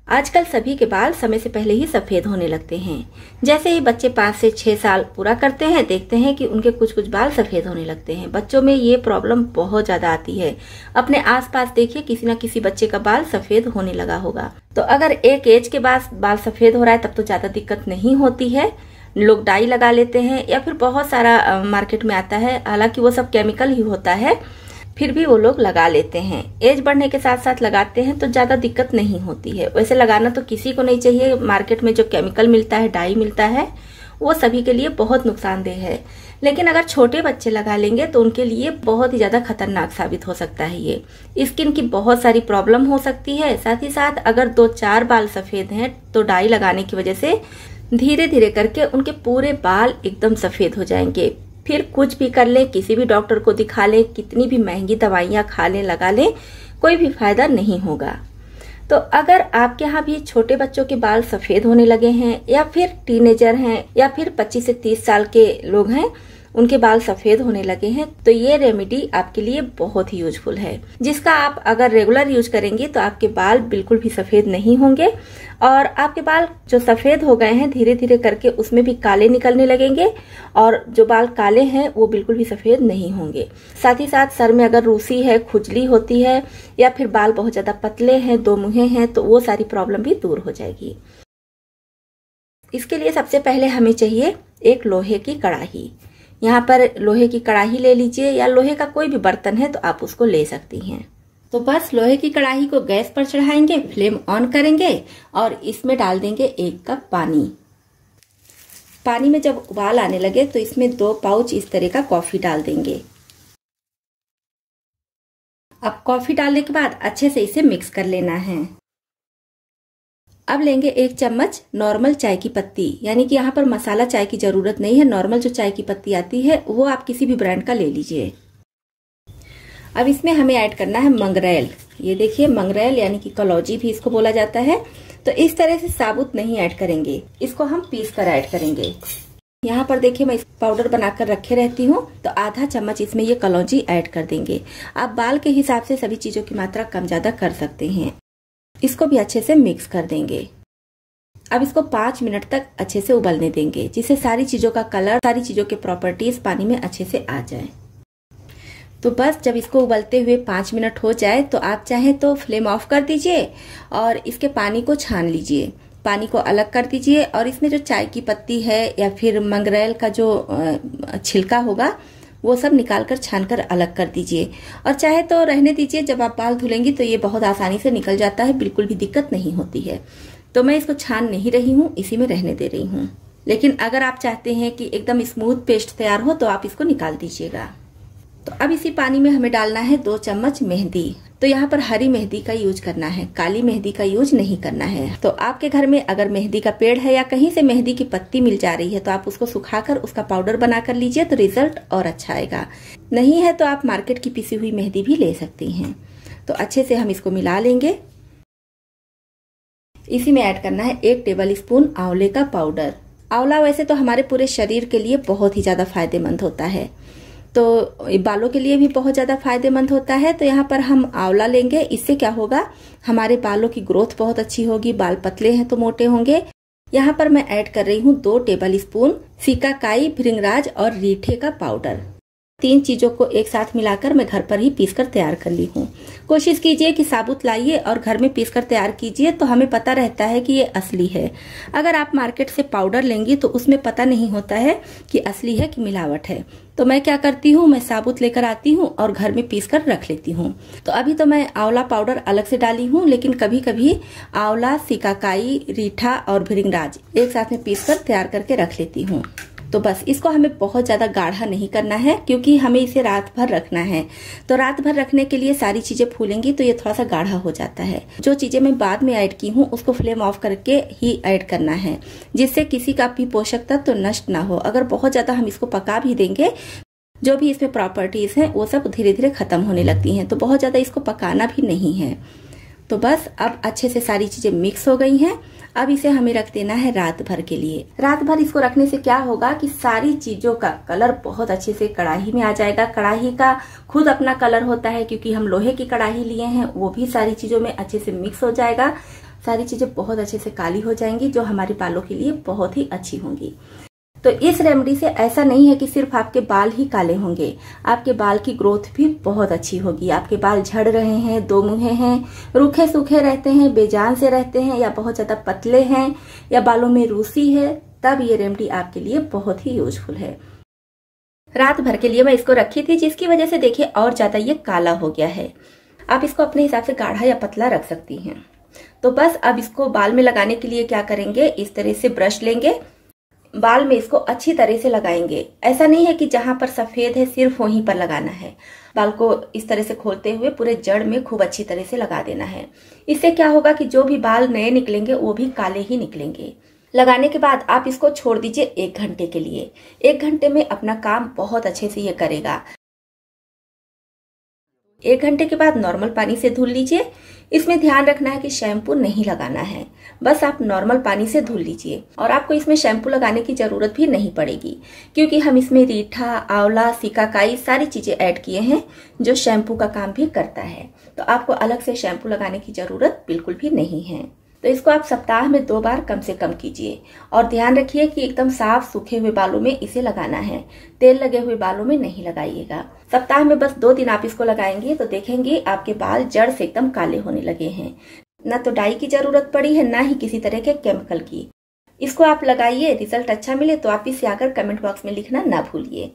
आजकल सभी के बाल समय से पहले ही सफेद होने लगते हैं। जैसे ही बच्चे 5 से 6 साल पूरा करते हैं, देखते हैं कि उनके कुछ कुछ बाल सफेद होने लगते हैं। बच्चों में ये प्रॉब्लम बहुत ज्यादा आती है। अपने आसपास देखिए, किसी न किसी बच्चे का बाल सफेद होने लगा होगा। तो अगर एक एज के बाद बाल सफेद हो रहा है तब तो ज्यादा दिक्कत नहीं होती है। लोग डाई लगा लेते हैं या फिर बहुत सारा मार्केट में आता है, हालांकि वो सब केमिकल ही होता है, फिर भी वो लोग लगा लेते हैं। एज बढ़ने के साथ साथ लगाते हैं तो ज्यादा दिक्कत नहीं होती है। वैसे लगाना तो किसी को नहीं चाहिए। मार्केट में जो केमिकल मिलता है, डाई मिलता है, वो सभी के लिए बहुत नुकसानदेह है। लेकिन अगर छोटे बच्चे लगा लेंगे तो उनके लिए बहुत ही ज्यादा खतरनाक साबित हो सकता है। ये स्किन की बहुत सारी प्रॉब्लम हो सकती है। साथ ही साथ अगर 2-4 बाल सफेद हैं तो डाई लगाने की वजह से धीरे धीरे करके उनके पूरे बाल एकदम सफेद हो जाएंगे। फिर कुछ भी कर ले, किसी भी डॉक्टर को दिखा ले, कितनी भी महंगी दवाइयां खा ले, लगा ले, कोई भी फायदा नहीं होगा। तो अगर आपके यहाँ भी छोटे बच्चों के बाल सफेद होने लगे हैं या फिर टीनेजर हैं या फिर 25 से 30 साल के लोग हैं, उनके बाल सफेद होने लगे हैं, तो ये रेमेडी आपके लिए बहुत ही यूजफुल है, जिसका आप अगर रेगुलर यूज करेंगे तो आपके बाल बिल्कुल भी सफेद नहीं होंगे और आपके बाल जो सफेद हो गए हैं धीरे धीरे करके उसमें भी काले निकलने लगेंगे और जो बाल काले हैं वो बिल्कुल भी सफेद नहीं होंगे। साथ ही साथ सर में अगर रूसी है, खुजली होती है या फिर बाल बहुत ज्यादा पतले हैं, 2 मुँहे हैं, तो वो सारी प्रॉब्लम भी दूर हो जाएगी। इसके लिए सबसे पहले हमें चाहिए एक लोहे की कढ़ाई। यहाँ पर लोहे की कढ़ाई ले लीजिए या लोहे का कोई भी बर्तन है तो आप उसको ले सकती हैं। तो बस लोहे की कढ़ाई को गैस पर चढ़ाएंगे, फ्लेम ऑन करेंगे और इसमें डाल देंगे 1 कप पानी। पानी में जब उबाल आने लगे तो इसमें 2 पाउच इस तरह का कॉफी डाल देंगे। अब कॉफी डालने के बाद अच्छे से इसे मिक्स कर लेना है। अब लेंगे 1 चम्मच नॉर्मल चाय की पत्ती, यानी कि यहाँ पर मसाला चाय की जरूरत नहीं है। नॉर्मल जो चाय की पत्ती आती है वो आप किसी भी ब्रांड का ले लीजिए। अब इसमें हमें ऐड करना है मंगरेल। ये देखिए मंगरेल यानी कि कलौजी भी इसको बोला जाता है। तो इस तरह से साबुत नहीं ऐड करेंगे, इसको हम पीस कर ऐड करेंगे। यहाँ पर देखिए मैं पाउडर बनाकर रखे रहती हूँ, तो आधा चम्मच इसमें ये कलौजी ऐड कर देंगे। आप बाल के हिसाब से सभी चीजों की मात्रा कम ज्यादा कर सकते हैं। इसको भी अच्छे से मिक्स कर देंगे। अब इसको 5 मिनट तक अच्छे से उबलने देंगे, जिससे सारी चीजों का कलर, सारी चीजों के प्रॉपर्टीज पानी में अच्छे से आ जाए। तो बस जब इसको उबलते हुए 5 मिनट हो जाए तो आप चाहें तो फ्लेम ऑफ कर दीजिए और इसके पानी को छान लीजिए। पानी को अलग कर दीजिए और इसमें जो चाय की पत्ती है या फिर मंगरेल का जो छिलका होगा वो सब निकालकर छानकर अलग कर दीजिए। और चाहे तो रहने दीजिए, जब आप बाल धुलेंगी तो ये बहुत आसानी से निकल जाता है, बिल्कुल भी दिक्कत नहीं होती है। तो मैं इसको छान नहीं रही हूँ, इसी में रहने दे रही हूँ। लेकिन अगर आप चाहते हैं कि एकदम स्मूथ पेस्ट तैयार हो तो आप इसको निकाल दीजिएगा। तो अब इसी पानी में हमें डालना है 2 चम्मच मेहंदी। तो यहाँ पर हरी मेहंदी का यूज करना है, काली मेहंदी का यूज नहीं करना है। तो आपके घर में अगर मेहंदी का पेड़ है या कहीं से मेहंदी की पत्ती मिल जा रही है तो आप उसको सुखाकर उसका पाउडर बना कर लीजिए, तो रिजल्ट और अच्छा आएगा। नहीं है तो आप मार्केट की पिसी हुई मेहंदी भी ले सकती हैं। तो अच्छे से हम इसको मिला लेंगे। इसी में ऐड करना है 1 टेबल स्पून आंवले का पाउडर। आंवला वैसे तो हमारे पूरे शरीर के लिए बहुत ही ज्यादा फायदेमंद होता है, तो बालों के लिए भी बहुत ज्यादा फायदेमंद होता है। तो यहाँ पर हम आंवला लेंगे। इससे क्या होगा, हमारे बालों की ग्रोथ बहुत अच्छी होगी। बाल पतले हैं तो मोटे होंगे। यहाँ पर मैं ऐड कर रही हूँ 2 टेबल स्पून सिकाकाई, भृंगराज और रीठे का पाउडर। 3 चीजों को एक साथ मिलाकर मैं घर पर ही पीसकर तैयार कर ली हूँ। कोशिश कीजिए कि साबुत लाइए और घर में पीसकर तैयार कीजिए, तो हमें पता रहता है कि ये असली है। अगर आप मार्केट से पाउडर लेंगी तो उसमें पता नहीं होता है कि असली है कि मिलावट है। तो मैं क्या करती हूँ, मैं साबुत लेकर आती हूँ और घर में पीसकर रख लेती हूँ। तो अभी तो मैं आंवला पाउडर अलग से डाली हूँ, लेकिन कभी कभी आंवला, सिकाकाई, रीठा और भृंगराज एक साथ में पीसकर तैयार करके रख लेती हूँ। तो बस इसको हमें बहुत ज्यादा गाढ़ा नहीं करना है, क्योंकि हमें इसे रात भर रखना है। तो रात भर रखने के लिए सारी चीजें फूलेंगी तो ये थोड़ा सा गाढ़ा हो जाता है। जो चीजें मैं बाद में ऐड की हूँ उसको फ्लेम ऑफ करके ही ऐड करना है, जिससे किसी का भी पोषक तत्व तो नष्ट ना हो। अगर बहुत ज्यादा हम इसको पका भी देंगे, जो भी इसमें प्रॉपर्टीज हैं वो सब धीरे धीरे खत्म होने लगती हैं। तो बहुत ज्यादा इसको पकाना भी नहीं है। तो बस अब अच्छे से सारी चीजें मिक्स हो गई हैं। अब इसे हमें रख देना है रात भर के लिए। रात भर इसको रखने से क्या होगा कि सारी चीजों का कलर बहुत अच्छे से कढ़ाई में आ जाएगा। कढ़ाई का खुद अपना कलर होता है, क्योंकि हम लोहे की कढ़ाई लिए हैं, वो भी सारी चीजों में अच्छे से मिक्स हो जाएगा। सारी चीजें बहुत अच्छे से काली हो जाएंगी, जो हमारे बालों के लिए बहुत ही अच्छी होंगी। तो इस रेमेडी से ऐसा नहीं है कि सिर्फ आपके बाल ही काले होंगे, आपके बाल की ग्रोथ भी बहुत अच्छी होगी। आपके बाल झड़ रहे हैं, दो मुहे हैं, रूखे सूखे रहते हैं, बेजान से रहते हैं, या बहुत ज्यादा पतले हैं, या बालों में रूसी है, तब ये रेमेडी आपके लिए बहुत ही यूजफुल है। रात भर के लिए मैं इसको रखी थी, जिसकी वजह से देखिए और ज्यादा ये काला हो गया है। आप इसको अपने हिसाब से गाढ़ा या पतला रख सकती हैं। तो बस अब इसको बाल में लगाने के लिए क्या करेंगे, इस तरह से ब्रश लेंगे, बाल में इसको अच्छी तरह से लगाएंगे। ऐसा नहीं है कि जहां पर सफेद है सिर्फ वहीं पर लगाना है, बाल को इस तरह से खोलते हुए पूरे जड़ में खूब अच्छी तरह से लगा देना है। इससे क्या होगा कि जो भी बाल नए निकलेंगे वो भी काले ही निकलेंगे। लगाने के बाद आप इसको छोड़ दीजिए 1 घंटे के लिए। 1 घंटे में अपना काम बहुत अच्छे से ये करेगा। 1 घंटे के बाद नॉर्मल पानी से धुल लीजिए। इसमें ध्यान रखना है कि शैम्पू नहीं लगाना है, बस आप नॉर्मल पानी से धुल लीजिए। और आपको इसमें शैम्पू लगाने की जरूरत भी नहीं पड़ेगी, क्योंकि हम इसमें रीठा, आंवला, सिकाकाई सारी चीजें ऐड किए हैं जो शैम्पू का काम भी करता है। तो आपको अलग से शैम्पू लगाने की जरूरत बिल्कुल भी नहीं है। तो इसको आप सप्ताह में 2 बार कम से कम कीजिए, और ध्यान रखिए कि एकदम साफ सूखे हुए बालों में इसे लगाना है, तेल लगे हुए बालों में नहीं लगाइएगा। सप्ताह में बस 2 दिन आप इसको लगाएंगे तो देखेंगे आपके बाल जड़ से एकदम काले होने लगे हैं। न तो डाई की जरूरत पड़ी है, ना ही किसी तरह के केमिकल की। इसको आप लगाइए, रिजल्ट अच्छा मिले तो आप इसे आकर कमेंट बॉक्स में लिखना ना भूलिए।